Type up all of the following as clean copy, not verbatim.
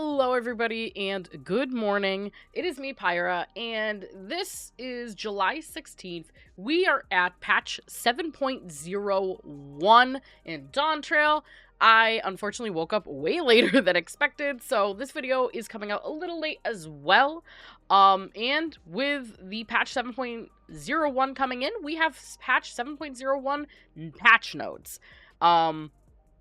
Hello everybody and good morning. It is me, Pyra, and this is July 16th. We are at patch 7.01 in Dawntrail. I unfortunately woke up way later than expected, so this video is coming out a little late as well. And with the patch 7.01 coming in, we have patch 7.01 patch notes.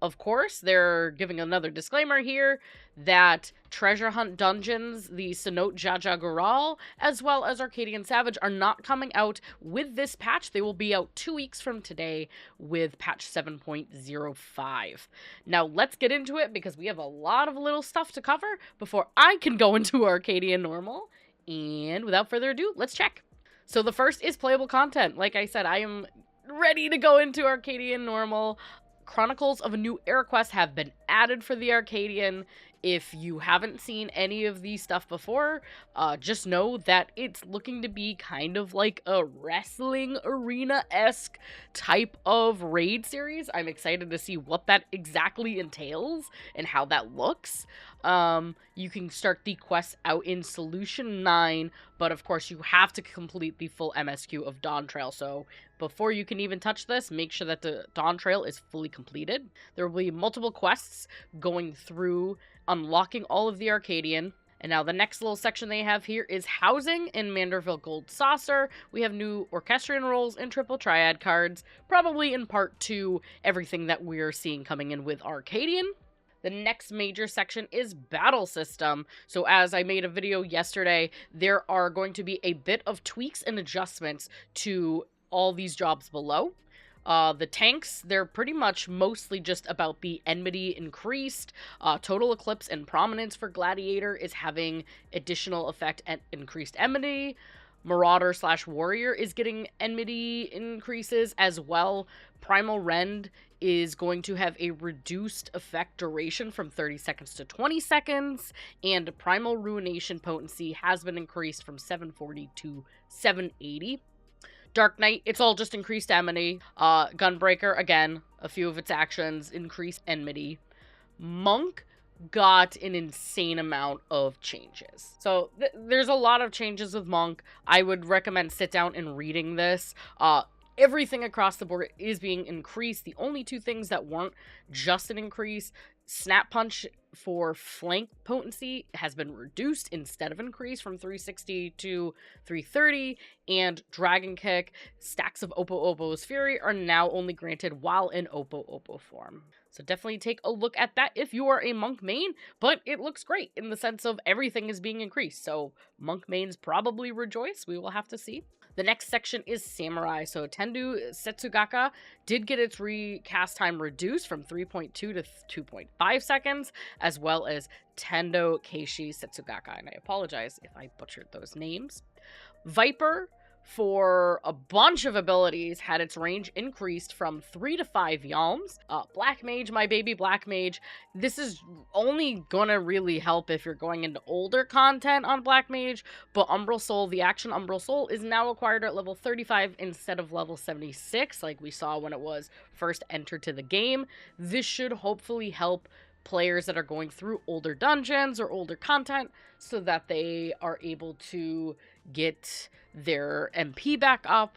Of course, they're giving another disclaimer here that Treasure Hunt Dungeons, the Cenote Jaja Gural, as well as Arcadian Savage are not coming out with this patch. They will be out 2 weeks from today with patch 7.05. Now, let's get into it because we have a lot of little stuff to cover before I can go into Arcadian Normal. And without further ado, let's check. So the first is playable content. Like I said, I am ready to go into Arcadian Normal. Chronicles of a New Era quest have been added for the Arcadian. If you haven't seen any of these stuff before, just know that it's looking to be kind of like a wrestling arena-esque type of raid series. I'm excited to see what that exactly entails and how that looks. You can start the quests out in Solution 9, but of course you have to complete the full MSQ of Dawntrail, so before you can even touch this, make sure that the Dawntrail is fully completed. There will be multiple quests going through unlocking all of the Arcadian. And now the next little section they have here is housing in Manderville Gold Saucer. We have new Orchestrion roles and Triple Triad cards, probably in part to everything that we're seeing coming in with Arcadian. The next major section is battle system. So as I made a video yesterday, there are going to be a bit of tweaks and adjustments to all these jobs below. The tanks, they're pretty much mostly just about the enmity increased. Total Eclipse and Prominence for Gladiator is having additional effect at increased enmity. Marauder / Warrior is getting enmity increases as well. Primal Rend is going to have a reduced effect duration from 30 seconds to 20 seconds. And Primal Ruination potency has been increased from 740 to 780. Dark Knight, it's all just increased enmity. Gunbreaker, again, a few of its actions, increased enmity. Monk got an insane amount of changes. So there's a lot of changes with Monk. I would recommend sit down and reading this. Everything across the board is being increased. The only two things that weren't just an increase, Snap Punch for flank potency has been reduced instead of increased from 360 to 330, and Dragon Kick, stacks of Oppo Oppo's Fury are now only granted while in Oppo Oppo form. So definitely take a look at that if you are a Monk main, but it looks great in the sense of everything is being increased. So Monk mains probably rejoice. We will have to see. The next section is Samurai. So Tendu Setsugaka did get its recast time reduced from 3.2 to 2.5 seconds, as well as Tendo Keishi Setsugaka. And I apologize if I butchered those names. Viper, for a bunch of abilities, had its range increased from 3 to 5 yalms. Black Mage, my baby Black Mage, this is only gonna really help if you're going into older content on Black Mage, but Umbral Soul, the action Umbral Soul, is now acquired at level 35 instead of level 76, like we saw when it was first entered to the game. This should hopefully help players that are going through older dungeons or older content so that they are able to get their MP back up.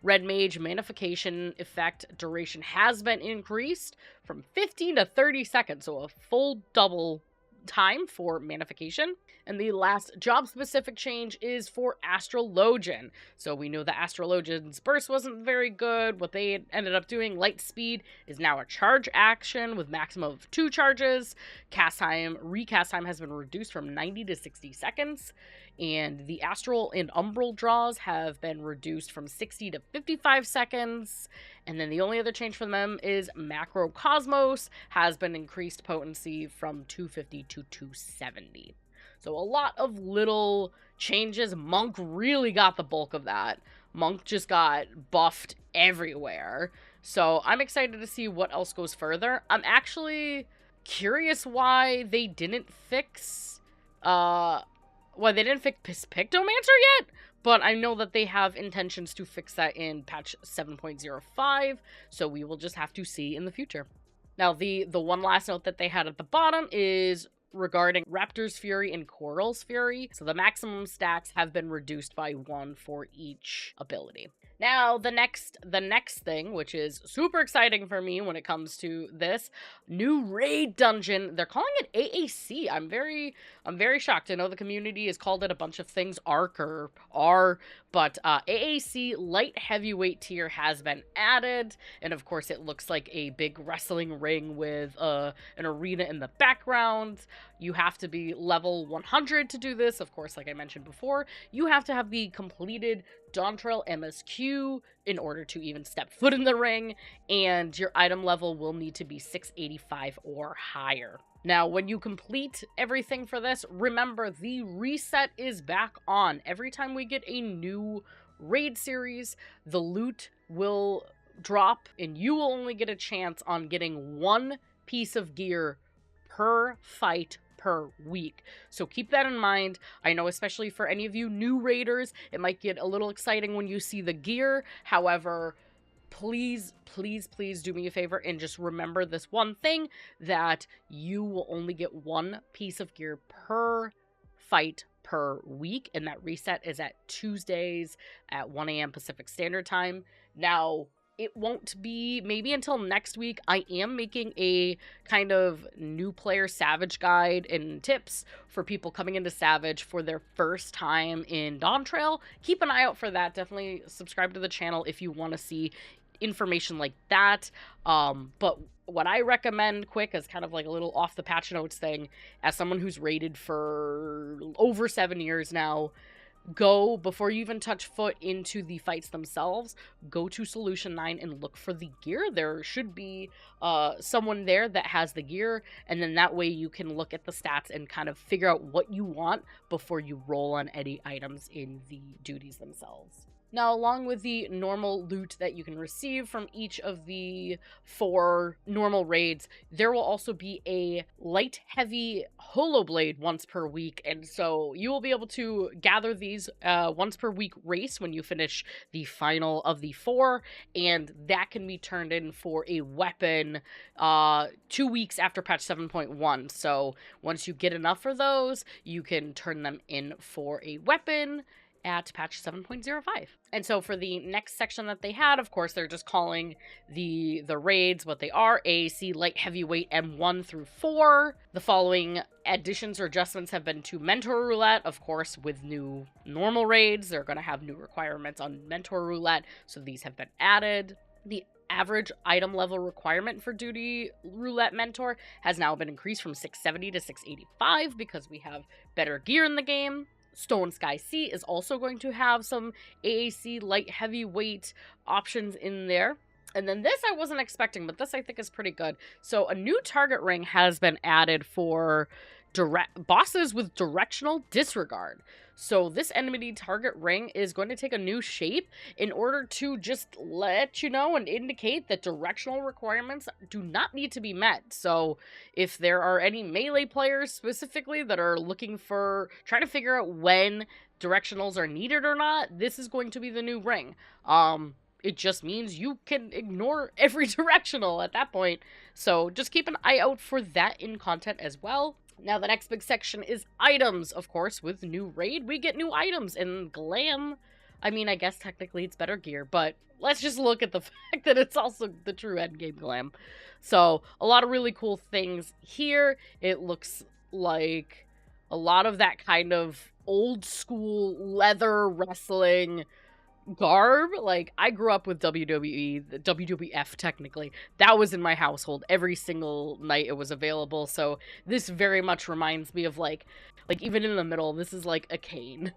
Red Mage Manification effect duration has been increased from 15 to 30 seconds, so a full double time for Manification. And the last job-specific change is for Astrologian. So we know that Astrologian's burst wasn't very good. What they ended up doing, Light Speed, is now a charge action with maximum of 2 charges. Recast time has been reduced from 90 to 60 seconds. And the Astral and Umbral draws have been reduced from 60 to 55 seconds. And then the only other change for them is Macrocosmos has been increased potency from 250 to 270. So a lot of little changes. Monk really got the bulk of that. Monk just got buffed everywhere. So I'm excited to see what else goes further. I'm actually curious why they didn't fix Pictomancer yet, but I know that they have intentions to fix that in patch 7.05, so we will just have to see in the future. Now, the one last note that they had at the bottom is regarding Raptor's Fury and Coral's Fury. So the maximum stacks have been reduced by 1 for each ability. Now, the next thing, which is super exciting for me when it comes to this, new raid dungeon. They're calling it AAC. I'm very shocked. I know the community has called it a bunch of things, ARC or R, but AAC light heavyweight tier has been added, and of course it looks like a big wrestling ring with an arena in the background. You have to be level 100 to do this. Of course, like I mentioned before, you have to have the completed Dawntrail MSQ in order to even step foot in the ring, and your item level will need to be 685 or higher. Now, when you complete everything for this, remember the reset is back on. Every time we get a new raid series, the loot will drop, and you will only get a chance on getting 1 piece of gear per fight per week. So keep that in mind. I know, especially for any of you new raiders, it might get a little exciting when you see the gear. However, please do me a favor and just remember this one thing, that you will only get 1 piece of gear per fight per week, and that reset is at Tuesdays at 1 a.m. Pacific Standard Time. Now, it won't be maybe until next week. I am making a kind of new player Savage guide and tips for people coming into Savage for their first time in Dawntrail. Keep an eye out for that. Definitely subscribe to the channel if you want to see information like that. But what I recommend quick as kind of like a little off the patch notes thing, as someone who's raided for over 7 years now, go, before you even touch foot into the fights themselves, go to Solution 9 and look for the gear. There should be someone there that has the gear, and then that way you can look at the stats and kind of figure out what you want before you roll on any items in the duties themselves. Now, along with the normal loot that you can receive from each of the 4 normal raids, there will also be a light heavy holo blade once per week, and so you will be able to gather these once per week race when you finish the final of the 4, and that can be turned in for a weapon 2 weeks after patch 7.1. So once you get enough for those, you can turn them in for a weapon at patch 7.05. And so for the next section that they had, of course, they're just calling the raids what they are: AAC Light Heavyweight M1 through 4. The following additions or adjustments have been to Mentor Roulette. Of course, with new normal raids, they're going to have new requirements on Mentor Roulette, so these have been added. The average item level requirement for Duty Roulette Mentor has now been increased from 670 to 685 because we have better gear in the game. Stone Sky Sea is also going to have some AAC light heavyweight options in there. And then this I wasn't expecting, but this I think is pretty good. So a new target ring has been added for bosses with directional disregard. So this enemy target ring is going to take a new shape in order to just let you know and indicate that directional requirements do not need to be met. So if there are any melee players specifically that are trying to figure out when directionals are needed or not, this is going to be the new ring. It just means you can ignore every directional at that point. So just keep an eye out for that in content as well. Now, the next big section is items. Of course, with new raid, we get new items. And glam, I mean, I guess technically it's better gear, but let's just look at the fact that it's also the true endgame glam. So, a lot of really cool things here. It looks like a lot of that kind of old school leather wrestling garb. Like, I grew up with WWE, the WWF technically. That was in my household every single night it was available. So this very much reminds me of like even in the middle, this is like a cane.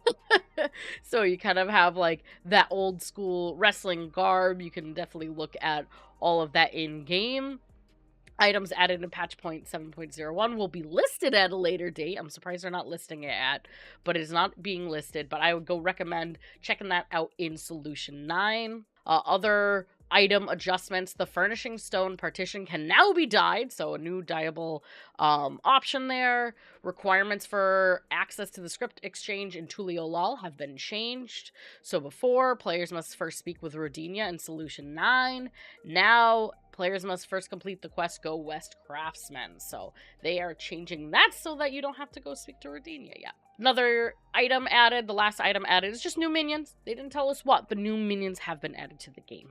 So you kind of have like that old school wrestling garb. You can definitely look at all of that in game. Items added in patch point 7.01 will be listed at a later date. I'm surprised they're not listing it but it is not being listed. But I would recommend checking that out in Solution 9. Other item adjustments: the Furnishing Stone partition can now be dyed, so a new dyeable option there. Requirements for access to the script exchange in Tuliolal have been changed. So before, players must first speak with Rodinia in Solution 9. Now, Players must first complete the quest Go West Craftsman. So they are changing that so that you don't have to go speak to Rodinia yet. Another item added, the last item added, is just new minions. They didn't tell us what, but new minions have been added to the game.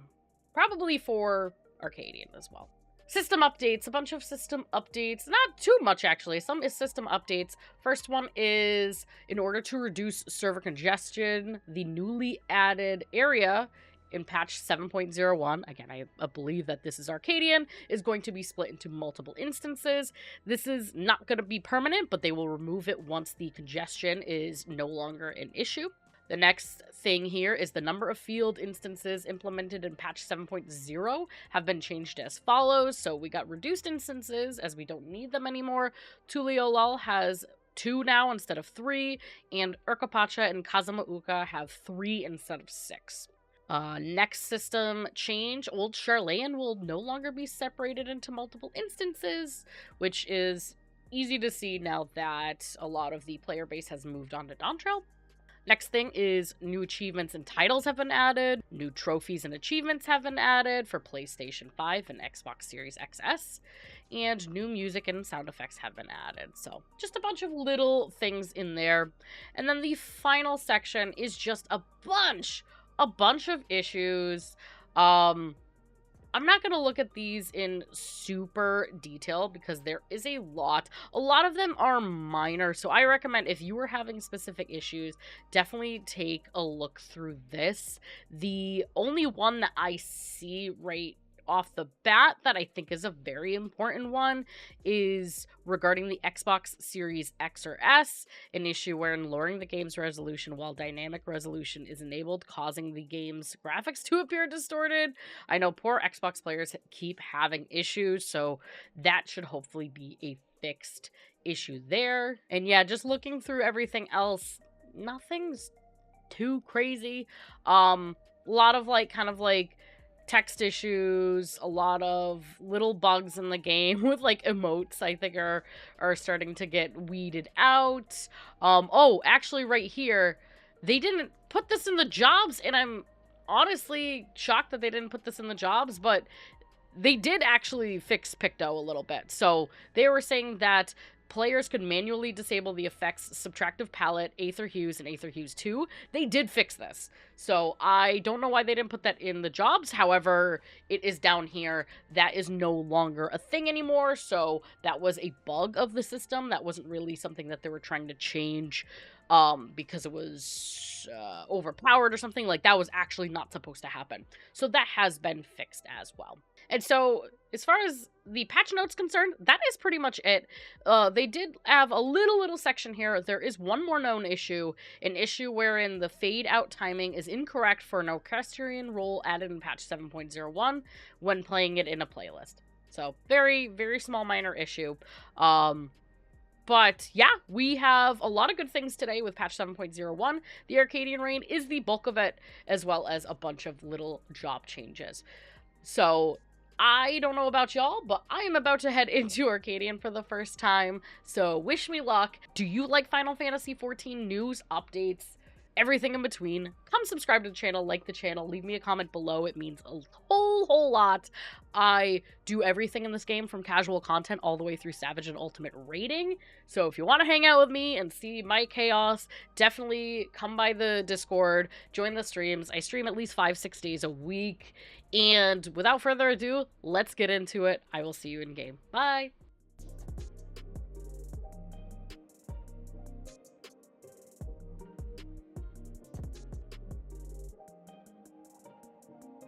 Probably for Arcadian as well. System updates, a bunch of system updates. Not too much, actually. Some is system updates. First one is, in order to reduce server congestion, the newly added area in patch 7.01, again, I believe that this is Arcadian, is going to be split into multiple instances. This is not going to be permanent, but they will remove it once the congestion is no longer an issue. The next thing here is the number of field instances implemented in patch 7.0 have been changed as follows. So we got reduced instances as we don't need them anymore. Tuliolal has 2 now instead of 3, and Urkapacha and Kazamauka have 3 instead of 6. Next system change, Old Charlayan will no longer be separated into multiple instances, which is easy to see now that a lot of the player base has moved on to Dawntrail. Next thing is new achievements and titles have been added. New trophies and achievements have been added for PlayStation 5 and Xbox Series XS. And new music and sound effects have been added. So just a bunch of little things in there. And then the final section is just a bunch of issues. I'm not going to look at these in super detail because there is a lot. A lot of them are minor, so I recommend if you are having specific issues, definitely take a look through this. The only one that I see right off the bat that I think is a very important one is regarding the Xbox Series X or S, an issue wherein lowering the game's resolution while dynamic resolution is enabled, causing the game's graphics to appear distorted. I know poor Xbox players keep having issues, so that should hopefully be a fixed issue there. And yeah, just looking through everything else, nothing's too crazy. A lot of kind of text issues, a lot of little bugs in the game with emotes I think are starting to get weeded out. Oh, actually right here, they didn't put this in the jobs, and I'm honestly shocked that they didn't put this in the jobs, but they did actually fix Picto a little bit. So they were saying that players could manually disable the effects Subtractive Palette, Aether Hues, and Aether Hues 2. They did fix this. So I don't know why they didn't put that in the jobs. However, it is down here. That is no longer a thing anymore. So that was a bug of the system. That wasn't really something that they were trying to change because it was overpowered or something. That was actually not supposed to happen. So that has been fixed as well. And so, as far as the patch notes concerned, that is pretty much it. They did have a little section here. There is one more known issue, an issue wherein the fade-out timing is incorrect for an orchestrion role added in patch 7.01 when playing it in a playlist. So, very, very small minor issue. But yeah, we have a lot of good things today with patch 7.01. The Arcadian Reign is the bulk of it, as well as a bunch of little job changes. So I don't know about y'all, but I am about to head into Arcadian for the first time, so wish me luck. Do you like Final Fantasy XIV news, updates, everything in between? Come subscribe to the channel, like the channel, leave me a comment below. It means a whole lot. I do everything in this game from casual content all the way through Savage and Ultimate rating, so if you want to hang out with me and see my chaos, definitely come by the Discord, join the streams. I stream at least 5-6 days a week, and without further ado, let's get into it. I will see you in game. Bye!